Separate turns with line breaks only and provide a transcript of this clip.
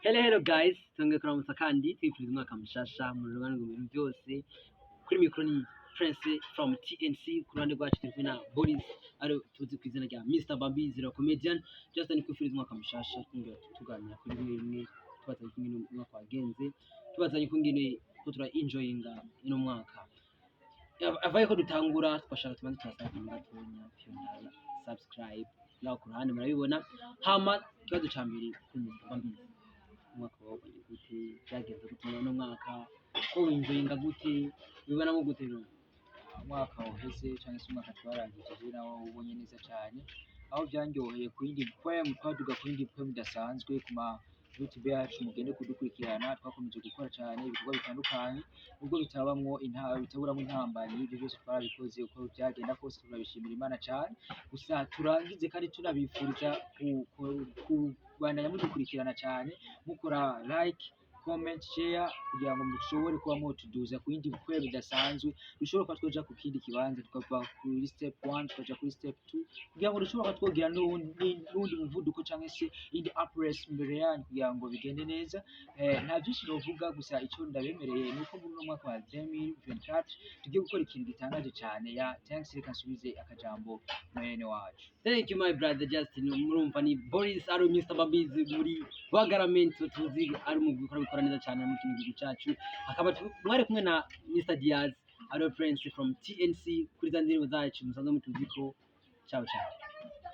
Hello guys, twongeye kuramutsa kandi twifuriza umwaka mushasha mu rugano rw'ibintu byose. Kuri mikro ni Prince from TNC, ku ruhande rwacu turi na Boris ari tuzi ku izina rya Mr. Babivuze le comedian. Just ni kwifuriza umwaka mushasha, twongeye tuganira kuri bimwe twazanye kumwe n'umwaka wagenze, twazanye kungene ko tura enjoyinga ino mwaka. Avaye ko dutangura twashaka tubanze twasaba ngatonya pyonala subscribe naho ku ruhande murabibona. Hama kibazo ca mbere kuri Mr. Babivuze, umwaka wawe gute, byageze gute no mwaka ko winjoyinga gute, bibona mo gute no
umwaka uheze cyangwa se umwaka twarangije nawo ubonye neza cyane, aho byanyoheye ku yindi poem twaduga ku yindi poem idasanzwe ku ma YouTube yacu mugende kudukurikirana. Twakomeje gukora cyane ibikorwa bitandukanye, ubwo bitaburamwo intambanye. Ibyo byose twarabikoze uko byagenda kose turabishimira Imana cyane. Gusa turangize kandi tunabifuriza kubandanya mudukurikirana cyane, mukora like, comment, share kugira ngo mushobore kuba mutuduza ku yindi poem idasanzwe, dushobora kuba twoja ku kindi kibanza, tukava kuri step 1 tukaja kuri step 2 kugira ngo dushobora twogira n'undi muvuduko cyangwa se indi uppress imbere yanyu kugira ngo bigende neza. Nta byinshi novuga, gusa icyo ndabemereye nuko muri uno mwaka wa 2024 tugiye gukora ikintu gitangaje cyane. Ya thanks, reka nsubize akajambo mwene wacu.
Thank you my brother Justin. Murumva ni Boris ari Mr. Babivuze muri Bagaramento, tuzi ari mu gukora neza cyane mu kintu gihugu cyacu. Akaba mwari kumwe na Mr. Diaz ari Prince from TNC kuri za ndirimbo zacu musanzwe mutuziko. Ciao ciao.